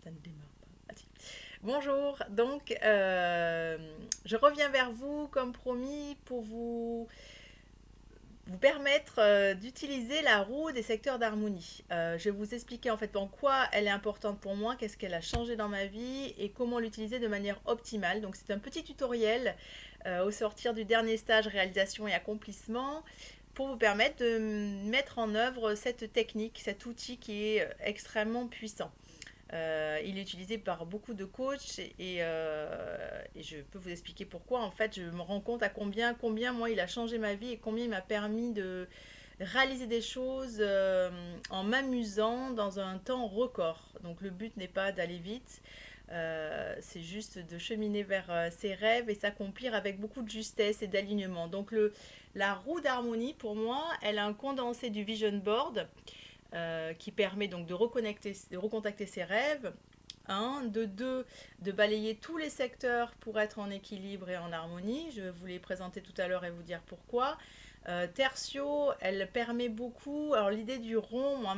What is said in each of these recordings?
Ça ne démarre pas. Ah, si. Bonjour, donc je reviens vers vous comme promis pour vous permettre d'utiliser la roue des secteurs d'harmonie. Je vais vous expliquer en fait en quoi elle est importante pour moi, qu'est-ce qu'elle a changé dans ma vie et comment l'utiliser de manière optimale. Donc c'est un petit tutoriel au sortir du dernier stage réalisation et accomplissement pour vous permettre de mettre en œuvre cette technique, cet outil qui est extrêmement puissant. Il est utilisé par beaucoup de coachs et je peux vous expliquer pourquoi. En fait, je me rends compte à combien moi il a changé ma vie et combien il m'a permis de réaliser des choses en m'amusant dans un temps record. Donc le but n'est pas d'aller vite, c'est juste de cheminer vers ses rêves et s'accomplir avec beaucoup de justesse et d'alignement. Donc la roue d'harmonie pour moi, elle a un condensé du vision board qui permet donc de recontacter ses rêves. Un, de deux, de balayer tous les secteurs pour être en équilibre et en harmonie. Je vais vous les présenter tout à l'heure et vous dire pourquoi. Tertio, elle permet beaucoup. Alors l'idée du rond, moi,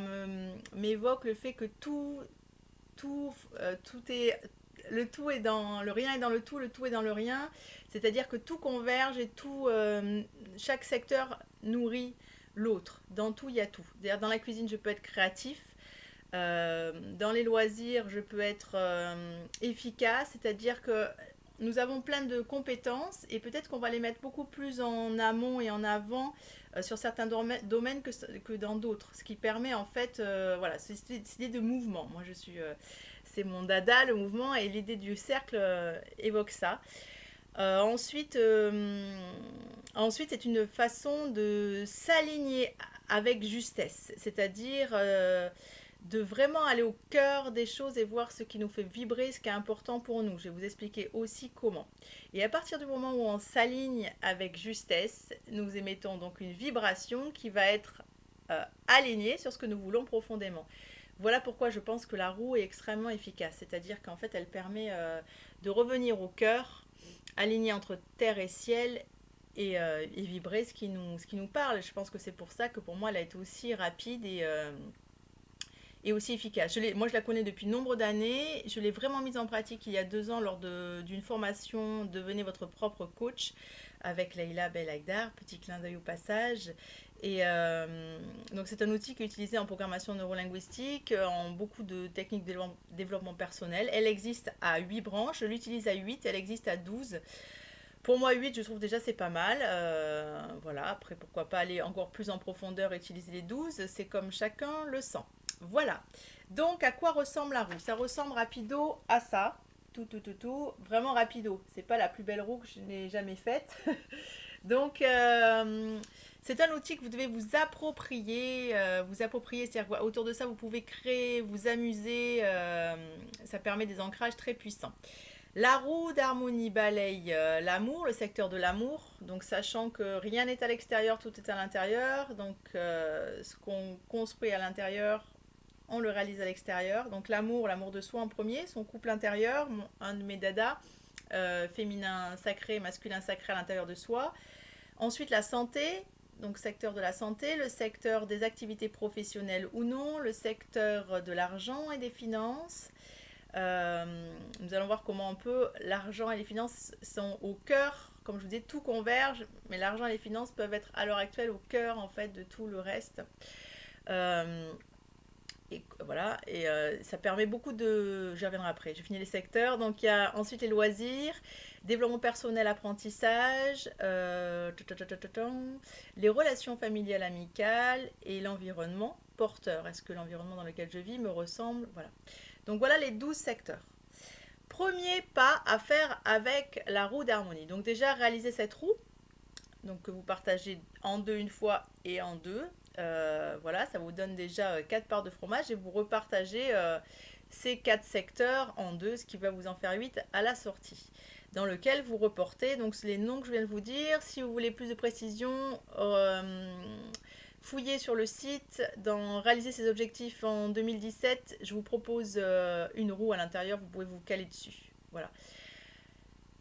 m'évoque le fait que tout est le tout est dans le rien est dans le tout est dans le rien. C'est-à-dire que tout converge et chaque secteur nourrit l'autre. Dans tout, il y a tout. D'ailleurs, dans la cuisine, je peux être créatif. Dans les loisirs, je peux être efficace. C'est-à-dire que nous avons plein de compétences et peut-être qu'on va les mettre beaucoup plus en amont et en avant sur certains domaines que dans d'autres. Ce qui permet en fait, voilà, c'est l'idée de mouvement. Moi, c'est mon dada, le mouvement, et l'idée du cercle évoque ça. Euh, ensuite, euh, ensuite, c'est une façon de s'aligner avec justesse, c'est-à-dire de vraiment aller au cœur des choses et voir ce qui nous fait vibrer, ce qui est important pour nous. Je vais vous expliquer aussi comment. Et à partir du moment où on s'aligne avec justesse, nous émettons donc une vibration qui va être alignée sur ce que nous voulons profondément. Voilà pourquoi je pense que la roue est extrêmement efficace, c'est-à-dire qu'en fait elle permet de revenir au cœur, aligné entre terre et ciel et vibrer ce qui nous parle. Je pense que c'est pour ça que pour moi elle a été aussi rapide et aussi efficace. Moi je la connais depuis nombre d'années, je l'ai vraiment mise en pratique il y a 2 ans lors d'une formation Devenez votre propre coach avec Leïla Belagdar, petit clin d'œil au passage. Donc c'est un outil qui est utilisé en programmation neurolinguistique, en beaucoup de techniques de développement personnel. Elle existe à 8 branches, je l'utilise à 8, elle existe à 12. Pour moi, 8, je trouve déjà c'est pas mal. Voilà, après pourquoi pas aller encore plus en profondeur et utiliser les 12, c'est comme chacun le sent. Voilà. Donc à quoi ressemble la roue? Ça ressemble rapido à ça. Tout. Vraiment rapido. C'est pas la plus belle roue que je n'ai jamais faite. Donc, c'est un outil que vous devez vous approprier, c'est-à-dire autour de ça, vous pouvez créer, vous amuser, ça permet des ancrages très puissants. La roue d'harmonie balaye l'amour, le secteur de l'amour, donc sachant que rien n'est à l'extérieur, tout est à l'intérieur, donc ce qu'on construit à l'intérieur, on le réalise à l'extérieur. Donc l'amour de soi en premier, son couple intérieur, un de mes dadas, féminin sacré, masculin sacré à l'intérieur de soi. Ensuite, la santé, donc secteur de la santé, le secteur des activités professionnelles ou non, le secteur de l'argent et des finances. Nous allons voir comment l'argent et les finances sont au cœur, comme je vous disais, tout converge, mais l'argent et les finances peuvent être à l'heure actuelle au cœur en fait de tout le reste. Euh, et voilà, ça permet beaucoup de. J'y reviendrai après, j'ai fini les secteurs. Donc il y a ensuite les loisirs, développement personnel, apprentissage, les relations familiales, amicales et l'environnement porteur. Est-ce que l'environnement dans lequel je vis me ressemble? Voilà. Donc voilà les 12 secteurs. Premier pas à faire avec la roue d'harmonie. Donc déjà réaliser cette roue, donc que vous partagez en deux une fois et en deux. Voilà, ça vous donne déjà 4 parts de fromage et vous repartagez ces 4 secteurs en deux, ce qui va vous en faire 8 à la sortie. Dans lequel vous reportez donc les noms que je viens de vous dire. Si vous voulez plus de précision, fouillez sur le site. Dans réaliser ces objectifs en 2017, je vous propose une roue à l'intérieur, vous pouvez vous caler dessus. Voilà.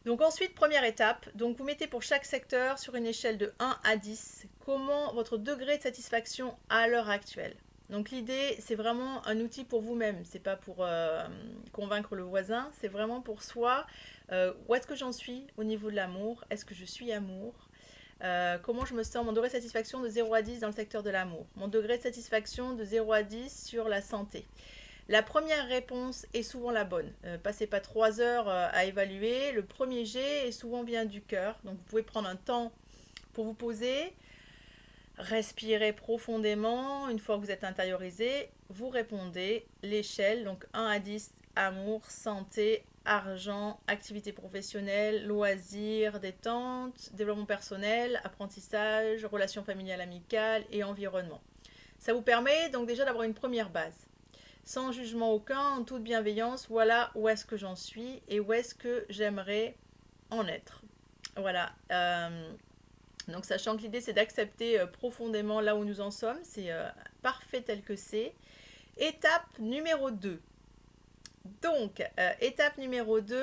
Donc ensuite, première étape, donc vous mettez pour chaque secteur sur une échelle de 1 à 10 comment votre degré de satisfaction à l'heure actuelle. Donc l'idée, c'est vraiment un outil pour vous-même. C'est pas pour convaincre le voisin, c'est vraiment pour soi. Où est-ce que j'en suis au niveau de l'amour? Est-ce que je suis amour? Comment je me sens? Mon degré de satisfaction de 0 à 10 dans le secteur de l'amour. Mon degré de satisfaction de 0 à 10 sur la santé. La première réponse est souvent la bonne. Passez pas 3 heures à évaluer. Le premier jet est souvent bien du cœur. Donc vous pouvez prendre un temps pour vous poser, respirez profondément. Une fois que vous êtes intériorisé, vous répondez l'échelle. Donc 1 à 10, amour, santé, argent, activité professionnelle, loisirs, détente, développement personnel, apprentissage, relations familiales amicales et environnement. Ça vous permet donc déjà d'avoir une première base. Sans jugement aucun, en toute bienveillance, voilà où est-ce que j'en suis et où est-ce que j'aimerais en être. Voilà. Donc sachant que l'idée c'est d'accepter profondément là où nous en sommes, c'est parfait tel que c'est. Étape numéro 2. Donc, étape numéro 2,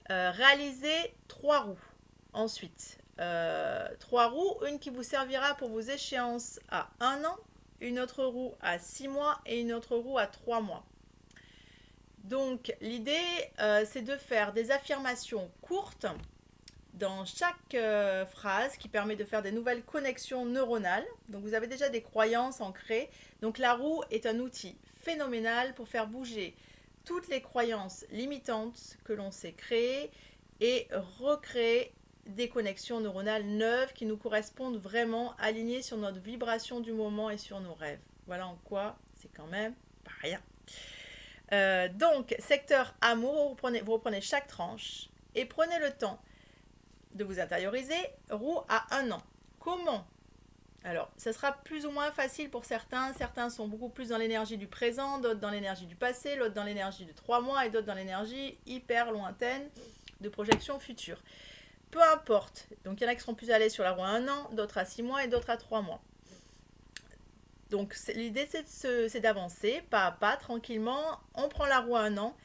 réaliser 3 roues. Ensuite, 3 roues, une qui vous servira pour vos échéances à 1 an, une autre roue à 6 mois et une autre roue à 3 mois. Donc, l'idée, c'est de faire des affirmations courtes dans chaque phrase qui permet de faire des nouvelles connexions neuronales. Donc, vous avez déjà des croyances ancrées. Donc, la roue est un outil phénoménal pour faire bouger toutes les croyances limitantes que l'on s'est créées et recréer des connexions neuronales neuves qui nous correspondent vraiment, alignées sur notre vibration du moment et sur nos rêves. Voilà en quoi c'est quand même pas rien. Donc, secteur amour, vous reprenez chaque tranche et prenez le temps de vous intérioriser. Roue à 1 an. Comment? Alors, ça sera plus ou moins facile pour certains. Certains sont beaucoup plus dans l'énergie du présent, d'autres dans l'énergie du passé, l'autre dans l'énergie de 3 mois et d'autres dans l'énergie hyper lointaine de projection future. Peu importe. Donc, il y en a qui seront plus à l'aise sur la roue à 1 an, d'autres à 6 mois et d'autres à 3 mois. Donc, l'idée, c'est d'avancer pas à pas, tranquillement. On prend la roue à 1 an.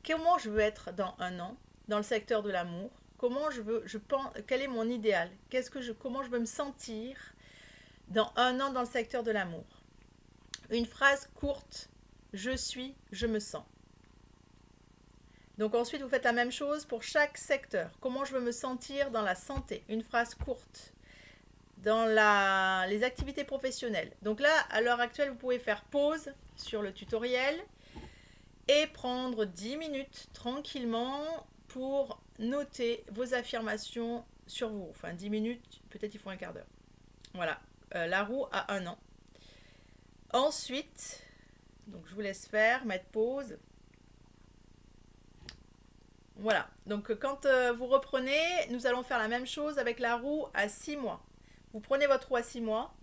Comment je veux être dans 1 an, dans le secteur de l'amour? Comment quel est mon idéal? Comment je veux me sentir dans 1 an dans le secteur de l'amour? Une phrase courte, je suis, je me sens. Donc ensuite, vous faites la même chose pour chaque secteur. Comment je veux me sentir dans la santé? Une phrase courte. Dans les activités professionnelles. Donc là, à l'heure actuelle, vous pouvez faire pause sur le tutoriel et prendre 10 minutes tranquillement pour noter vos affirmations sur vous. Enfin, 10 minutes, peut-être il faut un quart d'heure. Voilà. La roue à 1 an. Ensuite, donc je vous laisse faire, mettre pause. Voilà. Donc quand vous reprenez, nous allons faire la même chose avec la roue à 6 mois. Vous prenez votre roue à 6 mois.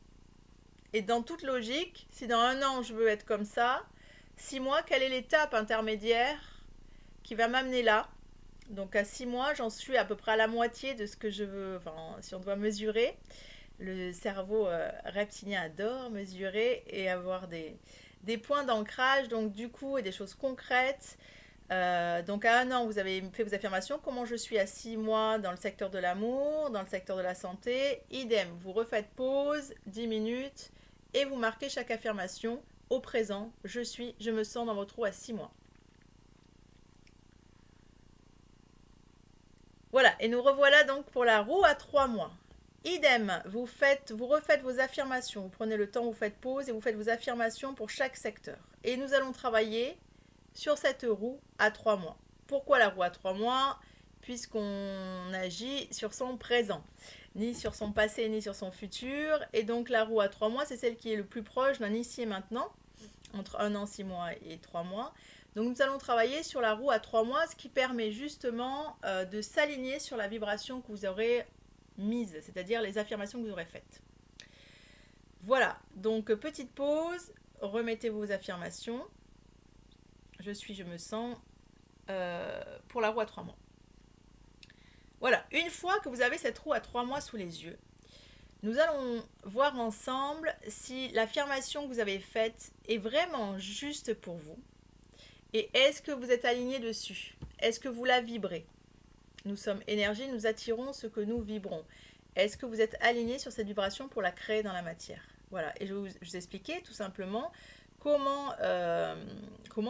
Et dans toute logique, si dans 1 an je veux être comme ça, 6 mois, quelle est l'étape intermédiaire qui va m'amener là? Donc à 6 mois, j'en suis à peu près à la moitié de ce que je veux, enfin si on doit mesurer. Le cerveau reptilien adore mesurer et avoir des points d'ancrage, donc du coup, et des choses concrètes. Donc à 1 an, vous avez fait vos affirmations. Comment je suis à 6 mois dans le secteur de l'amour, dans le secteur de la santé. Idem, vous refaites pause, 10 minutes, et vous marquez chaque affirmation au présent. Je suis, je me sens dans votre roue à 6 mois. Voilà, et nous revoilà donc pour la roue à 3 mois. Idem, vous refaites vos affirmations. Vous prenez le temps, vous faites pause et vous faites vos affirmations pour chaque secteur. Et nous allons travailler sur cette roue à 3 mois. Pourquoi la roue à 3 mois? Puisqu'on agit sur son présent, ni sur son passé, ni sur son futur. Et donc la roue à 3 mois, c'est celle qui est le plus proche d'un ici et maintenant, entre 1 an, 6 mois et 3 mois. Donc nous allons travailler sur la roue à 3 mois, ce qui permet justement de s'aligner sur la vibration que vous aurez mise, c'est-à-dire les affirmations que vous aurez faites. Voilà, donc petite pause, remettez vos affirmations. Je suis, je me sens, pour la roue à 3 mois. Voilà, une fois que vous avez cette roue à 3 mois sous les yeux, nous allons voir ensemble si l'affirmation que vous avez faite est vraiment juste pour vous. Et est-ce que vous êtes aligné dessus? Est-ce que vous la vibrez? Nous sommes énergie, nous attirons ce que nous vibrons. Est-ce que vous êtes aligné sur cette vibration pour la créer dans la matière? Voilà, et je vous expliquais tout simplement comment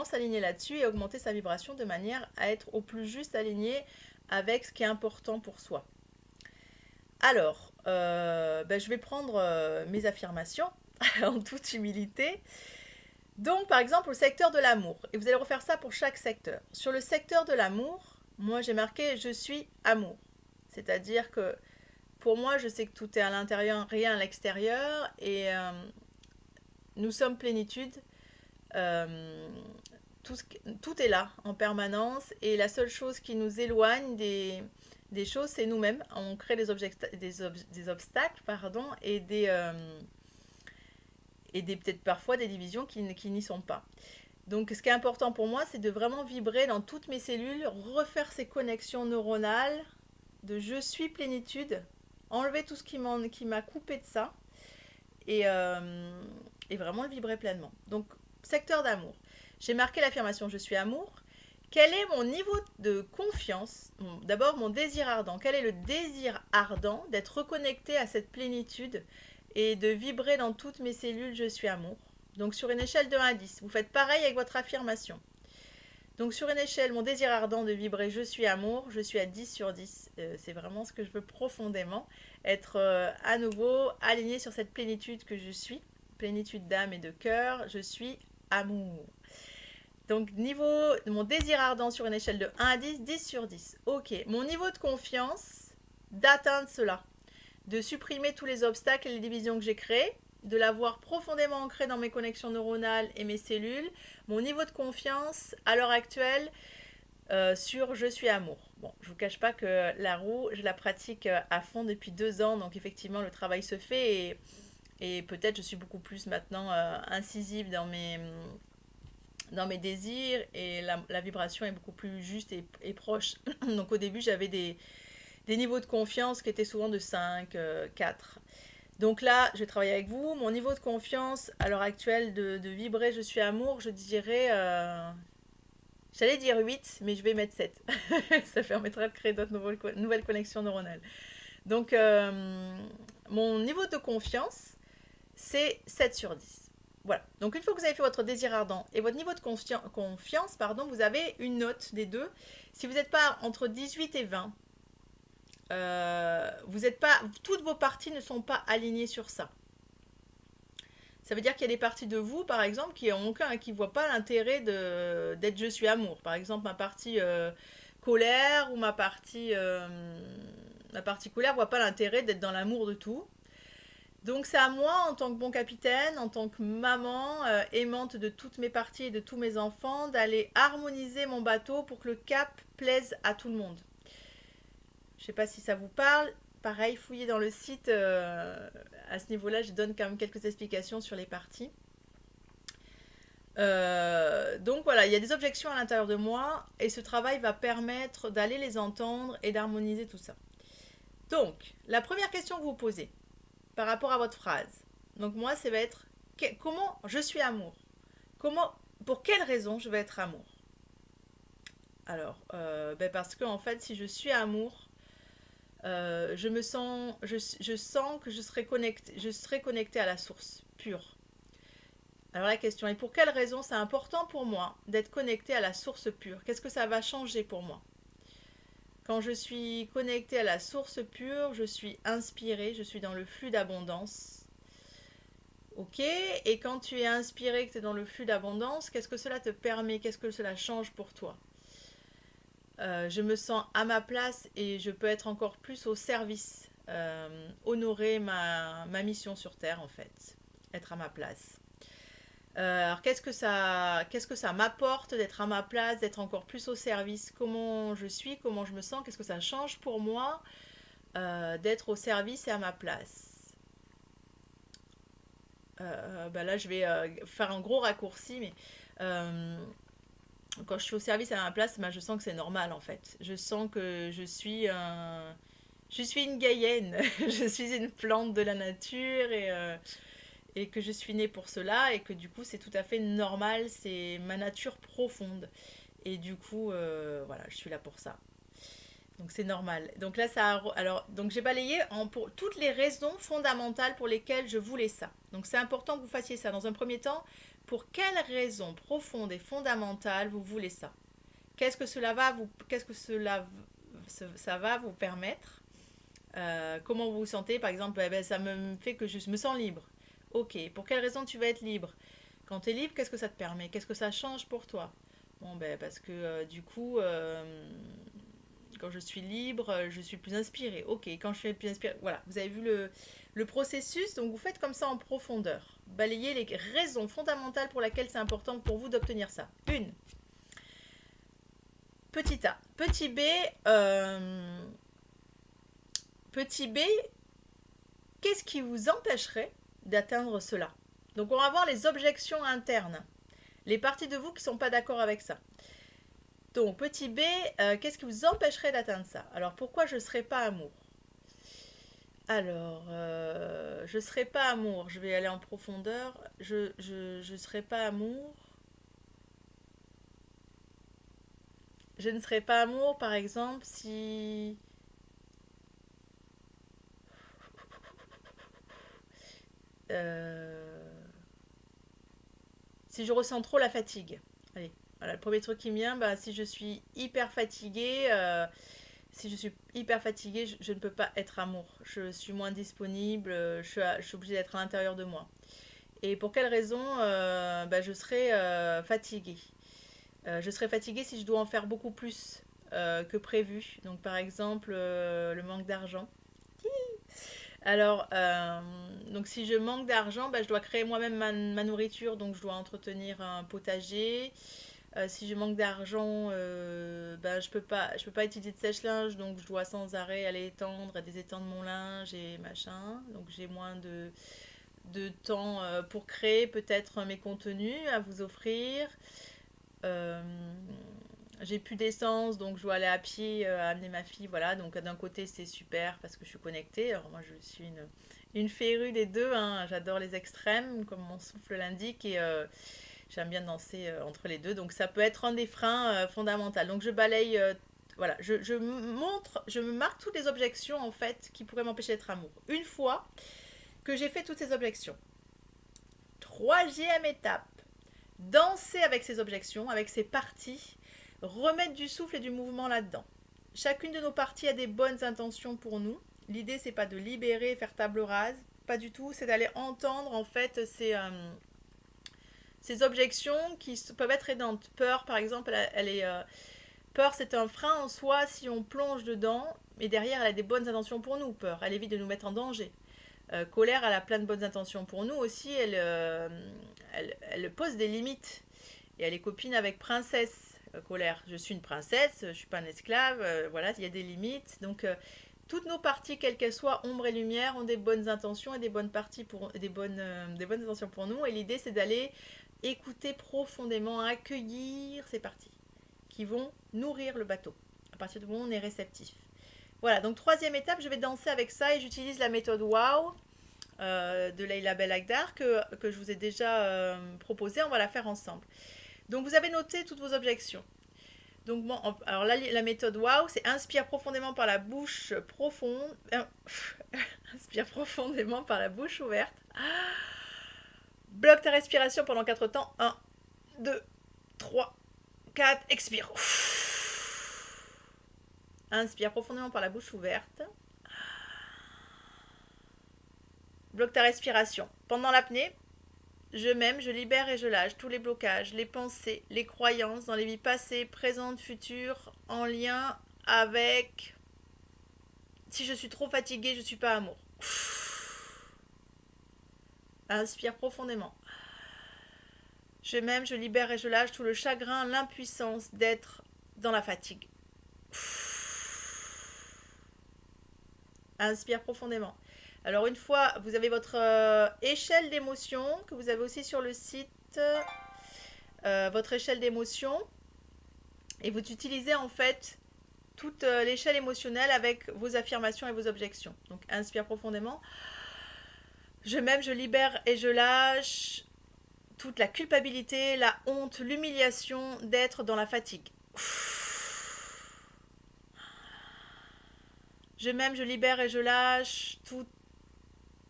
s'aligner là-dessus et augmenter sa vibration de manière à être au plus juste aligné avec ce qui est important pour soi. Alors, je vais prendre mes affirmations en toute humilité. Donc, par exemple, au secteur de l'amour, et vous allez refaire ça pour chaque secteur. Sur le secteur de l'amour, moi j'ai marqué je suis amour. C'est-à-dire que pour moi, je sais que tout est à l'intérieur, rien à l'extérieur, et nous sommes plénitude. Euh, tout est là en permanence, et la seule chose qui nous éloigne des choses, c'est nous-mêmes. On crée des obstacles, pardon, et peut-être parfois des divisions qui n'y sont pas. Donc ce qui est important pour moi, c'est de vraiment vibrer dans toutes mes cellules, refaire ces connexions neuronales de je suis plénitude, enlever tout ce qui m'a coupé de ça et, euh, et vraiment le vibrer pleinement. Donc secteur d'amour. J'ai marqué l'affirmation je suis amour. Quel est mon niveau de confiance? D'abord mon désir ardent. Quel est le désir ardent d'être reconnecté à cette plénitude et de vibrer dans toutes mes cellules je suis amour? Donc sur une échelle de 1 à 10, vous faites pareil avec votre affirmation. Donc sur une échelle, mon désir ardent de vibrer je suis amour, je suis à 10 sur 10. C'est vraiment ce que je veux profondément. Être à nouveau aligné sur cette plénitude que je suis. Plénitude d'âme et de cœur, je suis amour. Donc niveau mon désir ardent sur une échelle de 1 à 10, 10 sur 10. Ok, mon niveau de confiance d'atteindre cela. De supprimer tous les obstacles et les divisions que j'ai créées, de l'avoir profondément ancré dans mes connexions neuronales et mes cellules, mon niveau de confiance à l'heure actuelle sur je suis amour. Bon, je vous cache pas que la roue, je la pratique à fond depuis 2 ans, donc effectivement le travail se fait et peut-être je suis beaucoup plus maintenant incisive dans mes désirs et la vibration est beaucoup plus juste et proche. Donc au début j'avais des niveaux de confiance qui étaient souvent de 5, 4. Donc là, je vais travailler avec vous. Mon niveau de confiance à l'heure actuelle de vibrer je suis amour, je dirais... j'allais dire 8, mais je vais mettre 7. Ça permettra de créer d'autres nouvelles connexions neuronales. Donc, mon niveau de confiance, c'est 7 sur 10. Voilà. Donc, une fois que vous avez fait votre désir ardent et votre niveau de confiance, pardon, vous avez une note des deux. Si vous n'êtes pas entre 18 et 20, vous êtes pas, toutes vos parties ne sont pas alignées sur ça. Ça veut dire qu'il y a des parties de vous, par exemple, qui ne voient pas l'intérêt d'être je suis amour. Par exemple, ma partie colère ou ma partie colère ne voit pas l'intérêt d'être dans l'amour de tout. Donc c'est à moi, en tant que bon capitaine, en tant que maman aimante de toutes mes parties et de tous mes enfants, d'aller harmoniser mon bateau pour que le cap plaise à tout le monde. Je ne sais pas si ça vous parle. Pareil, fouillez dans le site. À ce niveau-là, je donne quand même quelques explications sur les parties. Donc voilà, il y a des objections à l'intérieur de moi et ce travail va permettre d'aller les entendre et d'harmoniser tout ça. Donc, la première question que vous posez par rapport à votre phrase, donc moi, ça va être comment je suis amour? Pour quelle raison je vais être amour? Alors, parce que en fait, si je suis amour, je sens que je serai connectée à la source pure. Alors la question est pour quelle raison c'est important pour moi d'être connectée à la source pure? Qu'est-ce que ça va changer pour moi? Quand je suis connectée à la source pure, je suis inspirée, je suis dans le flux d'abondance. Ok, et quand tu es inspiré, que tu es dans le flux d'abondance, qu'est-ce que cela te permet? Qu'est-ce que cela change pour toi? Je me sens à ma place et je peux être encore plus au service, honorer ma mission sur Terre en fait, être à ma place. Alors qu'est-ce que ça m'apporte d'être à ma place, d'être encore plus au service? Comment je suis, comment je me sens? Qu'est-ce que ça change pour moi d'être au service et à ma place? Là, je vais faire un gros raccourci, mais quand je suis au service et à ma place, je sens que c'est normal en fait. Je sens que je suis une gaïenne, je suis une plante de la nature et que je suis née pour cela et que du coup c'est tout à fait normal, c'est ma nature profonde. Et du coup, voilà, je suis là pour ça. Donc c'est normal. Donc là, alors, donc j'ai balayé pour toutes les raisons fondamentales pour lesquelles je voulais ça. Donc c'est important que vous fassiez ça. Dans un premier temps, pour quelles raisons profondes et fondamentales vous voulez ça? Ça va vous permettre? Comment vous vous sentez? Par exemple, eh ben, ça me fait que je me sens libre. Ok. Pour quelles raisons tu vas être libre? Quand tu es libre, qu'est-ce que ça te permet? Qu'est-ce que ça change pour toi? Bon, ben, parce que du coup, quand je suis libre, je suis plus inspirée. Ok, quand je suis plus inspirée, voilà, vous avez vu le processus, donc vous faites comme ça en profondeur. Balayez les raisons fondamentales pour lesquelles c'est important pour vous d'obtenir ça. Une, petit A. Petit B, qu'est-ce qui vous empêcherait d'atteindre cela? Donc on va voir les objections internes, les parties de vous qui ne sont pas d'accord avec ça. Donc petit B, qu'est-ce qui vous empêcherait d'atteindre ça? Alors pourquoi je ne serais pas amour? Alors, je ne serais pas amour, je vais aller en profondeur. Je serais pas amour. Je ne serais pas amour, par exemple, euh, si je ressens trop la fatigue. Allez, voilà, le premier truc qui me vient, bah, si je suis hyper fatiguée, je ne peux pas être amour. Je suis moins disponible, je suis obligée d'être à l'intérieur de moi. Et pour quelle raison bah, je serais fatiguée? Je serais fatiguée si je dois en faire beaucoup plus que prévu. Donc par exemple, le manque d'argent. Alors, donc si je manque d'argent, bah, je dois créer moi-même ma nourriture, donc je dois entretenir un potager. Si je manque d'argent, bah, je peux pas utiliser de sèche-linge, donc je dois sans arrêt aller étendre, désétendre mon linge et machin. Donc j'ai moins de temps pour créer peut-être mes contenus à vous offrir. Euh, j'ai plus d'essence, donc je dois aller à pied amener ma fille. Voilà, donc d'un côté c'est super parce que je suis connectée. Alors moi je suis une férue des deux, hein. J'adore les extrêmes, comme mon souffle l'indique, et j'aime bien danser entre les deux. Donc ça peut être un des freins fondamentaux. Donc je balaye, voilà, je me marque toutes les objections en fait qui pourraient m'empêcher d'être amour. Une fois que j'ai fait toutes ces objections, troisième étape, danser avec ces objections, avec ces parties, remettre du souffle et du mouvement là-dedans. Chacune de nos parties a des bonnes intentions pour nous. L'idée, c'est pas de libérer, faire table rase, pas du tout, c'est d'aller entendre en fait ces objections qui peuvent être aidantes. Peur, par exemple, elle est. Peur, c'est un frein en soi si on plonge dedans, mais derrière, elle a des bonnes intentions pour nous. Peur, elle évite de nous mettre en danger. Colère, elle a plein de bonnes intentions pour nous aussi. Elle pose des limites. Et elle est copine avec princesse. Colère, je suis une princesse, je suis pas un esclave. Voilà, il y a des limites. Donc, toutes nos parties, quelles qu'elles soient, ombre et lumière, ont des bonnes intentions et des bonnes parties des bonnes intentions pour nous. Et l'idée, c'est d'aller écouter profondément, accueillir ces parties qui vont nourrir le bateau. À partir du moment où on est réceptif. Voilà, donc troisième étape, je vais danser avec ça et j'utilise la méthode WOW de Leila Belagdar que je vous ai déjà proposée. On va la faire ensemble. Donc vous avez noté toutes vos objections. Donc bon, alors la méthode WOW, c'est inspire profondément par la bouche profonde. Inspire profondément par la bouche ouverte. Bloque ta respiration pendant 4 temps. 1, 2, 3, 4. Expire. Inspire profondément par la bouche ouverte. Bloque ta respiration. Pendant l'apnée, je m'aime, je libère et je lâche tous les blocages, les pensées, les croyances dans les vies passées, présentes, futures, en lien avec si je suis trop fatiguée, je ne suis pas amour. Inspire profondément. Je m'aime, je libère et je lâche tout le chagrin, l'impuissance d'être dans la fatigue. Inspire profondément. Alors une fois, vous avez votre échelle d'émotions que vous avez aussi sur le site, votre échelle d'émotions, et vous utilisez en fait toute l'échelle émotionnelle avec vos affirmations et vos objections. Donc inspire profondément. Je m'aime, je libère et je lâche toute la culpabilité, la honte, l'humiliation d'être dans la fatigue. Je m'aime, je libère et je lâche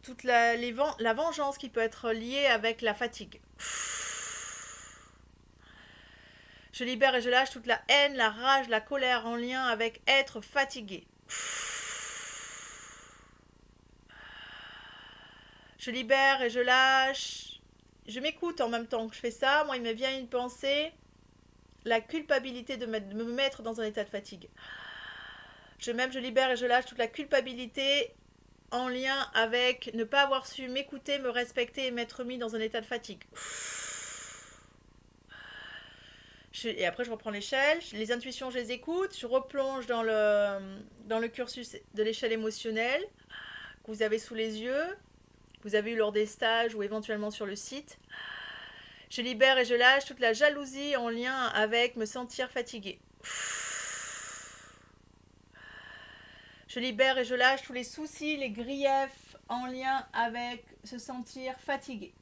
toute la vengeance qui peut être liée avec la fatigue. Je libère et je lâche toute la haine, la rage, la colère en lien avec être fatigué. Je libère et je lâche. Je m'écoute en même temps que je fais ça. Moi, il me vient une pensée, la culpabilité de me mettre dans un état de fatigue. Je m'aime, je libère et je lâche toute la culpabilité en lien avec ne pas avoir su m'écouter, me respecter et m'être mis dans un état de fatigue. Et après, je reprends l'échelle. Les intuitions, je les écoute. Je replonge dans le cursus de l'échelle émotionnelle que vous avez sous les yeux, que vous avez eu lors des stages ou éventuellement sur le site. Je libère et je lâche toute la jalousie en lien avec me sentir fatigué. Je libère et je lâche tous les soucis, les griefs en lien avec se sentir fatigué.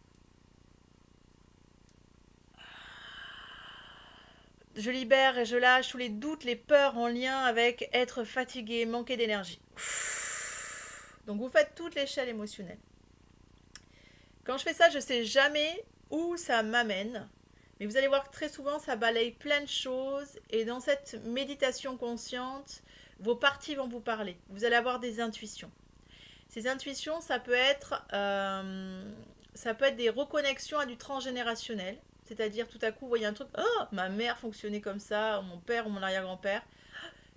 Je libère et je lâche tous les doutes, les peurs en lien avec être fatigué, manquer d'énergie. Donc vous faites toute l'échelle émotionnelle. Quand je fais ça, je ne sais jamais où ça m'amène. Mais vous allez voir que très souvent, ça balaye plein de choses. Et dans cette méditation consciente, vos parties vont vous parler. Vous allez avoir des intuitions. Ces intuitions, ça peut être des reconnexions à du transgénérationnel. C'est-à-dire, tout à coup, vous voyez un truc, oh, ma mère fonctionnait comme ça, ou mon père ou mon arrière-grand-père.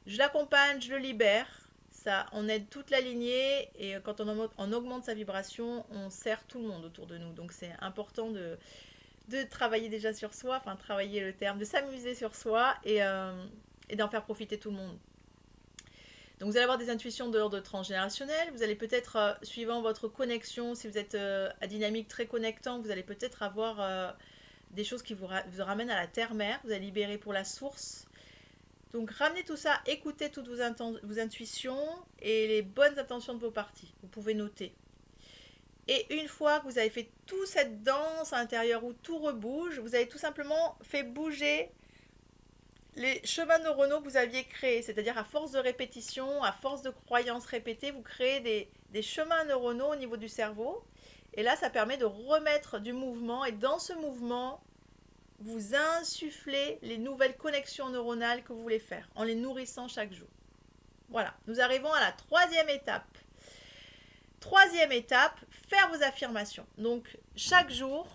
Je l'accompagne, je le libère. Ça, on aide toute la lignée et quand on augmente sa vibration, on sert tout le monde autour de nous. Donc c'est important de travailler déjà sur soi, enfin travailler le terme, de s'amuser sur soi et d'en faire profiter tout le monde. Donc vous allez avoir des intuitions de l'ordre transgénérationnel, vous allez peut-être, suivant votre connexion, si vous êtes à dynamique très connectant, vous allez peut-être avoir des choses qui vous ramènent à la terre-mère, vous allez libérer pour la source. Donc ramenez tout ça, écoutez toutes vos intuitions et les bonnes intentions de vos parties. Vous pouvez noter. Et une fois que vous avez fait toute cette danse à l'intérieur où tout rebouge, vous avez tout simplement fait bouger les chemins neuronaux que vous aviez créés. C'est-à-dire à force de répétition, à force de croyances répétées, vous créez des chemins neuronaux au niveau du cerveau. Et là, ça permet de remettre du mouvement. Et dans ce mouvement, vous insufflez les nouvelles connexions neuronales que vous voulez faire en les nourrissant chaque jour. Voilà, nous arrivons à la troisième étape. Troisième étape, faire vos affirmations. Donc, chaque jour,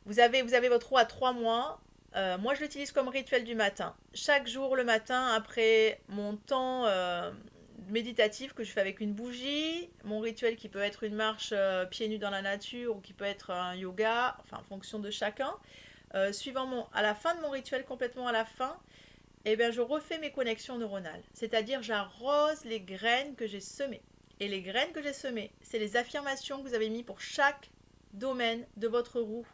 vous avez votre roue à 3 mois. Moi, je l'utilise comme rituel du matin. Chaque jour, le matin, après mon temps méditatif que je fais avec une bougie, mon rituel qui peut être une marche pieds nus dans la nature ou qui peut être un yoga, enfin en fonction de chacun. À la fin de mon rituel, complètement à la fin, eh bien, je refais mes connexions neuronales. C'est-à-dire, j'arrose les graines que j'ai semées. Et les graines que j'ai semées, c'est les affirmations que vous avez mis pour chaque domaine de votre roue.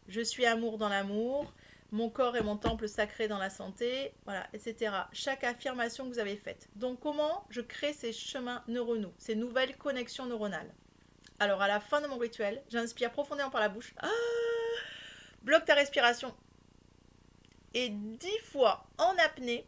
Je suis amour dans l'amour, mon corps est mon temple sacré dans la santé, voilà, etc. Chaque affirmation que vous avez faite. Donc, comment je crée ces chemins neuronaux, ces nouvelles connexions neuronales? Alors, à la fin de mon rituel, j'inspire profondément par la bouche. Bloque ta respiration. Et 10 fois en apnée,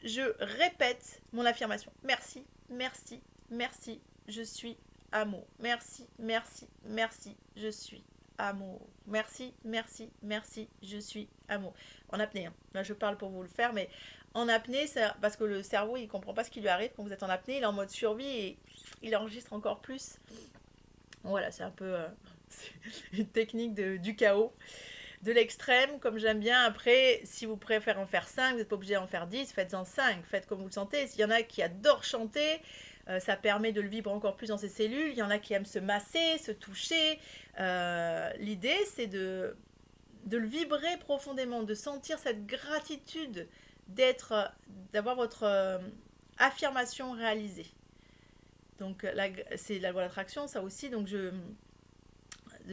je répète mon affirmation. Merci, merci, merci, je suis amour. Merci, merci, merci, je suis amour. Merci, merci, merci, je suis amour. En apnée, hein. Là je parle pour vous le faire, mais en apnée, c'est parce que le cerveau il comprend pas ce qui lui arrive quand vous êtes en apnée, il est en mode survie et il enregistre encore plus. Voilà, c'est un peu une technique du chaos. De l'extrême, comme j'aime bien. Après, si vous préférez en faire 5, vous n'êtes pas obligé d'en faire 10, faites-en 5, faites comme vous le sentez. S'il y en a qui adorent chanter, ça permet de le vibrer encore plus dans ses cellules. Il y en a qui aiment se masser, se toucher. L'idée, c'est de le vibrer profondément, de sentir cette gratitude d'avoir votre affirmation réalisée. Donc, c'est la loi d'attraction, ça aussi. Donc, de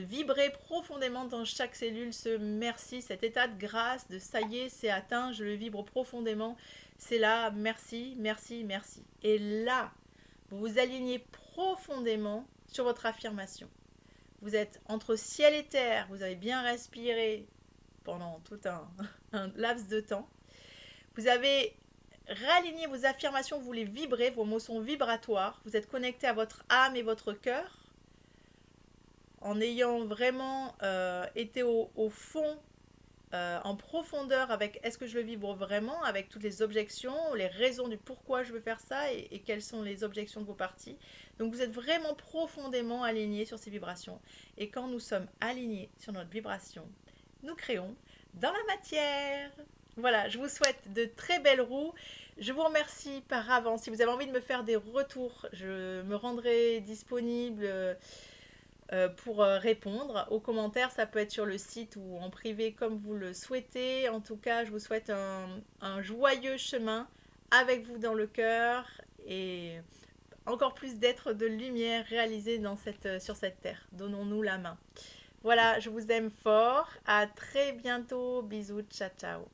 vibrer profondément dans chaque cellule ce merci, cet état de grâce, de ça y est, c'est atteint, je le vibre profondément, c'est là, merci, merci, merci. Et là, vous vous alignez profondément sur votre affirmation. Vous êtes entre ciel et terre, vous avez bien respiré pendant tout un laps de temps. Vous avez réalignez vos affirmations, vous les vibrez, vos mots sont vibratoires, vous êtes connecté à votre âme et votre cœur, en ayant vraiment été au fond, en profondeur avec est-ce que je le vibre vraiment, avec toutes les objections, les raisons du pourquoi je veux faire ça et quelles sont les objections de vos parties. Donc vous êtes vraiment profondément aligné sur ces vibrations. Et quand nous sommes alignés sur notre vibration, nous créons dans la matière. Voilà, je vous souhaite de très belles roues. Je vous remercie par avance. Si vous avez envie de me faire des retours, je me rendrai disponible pour répondre aux commentaires. Ça peut être sur le site ou en privé comme vous le souhaitez. En tout cas, je vous souhaite un joyeux chemin avec vous dans le cœur et encore plus d'êtres de lumière réalisés sur cette terre. Donnons-nous la main. Voilà, je vous aime fort. À très bientôt. Bisous, ciao, ciao.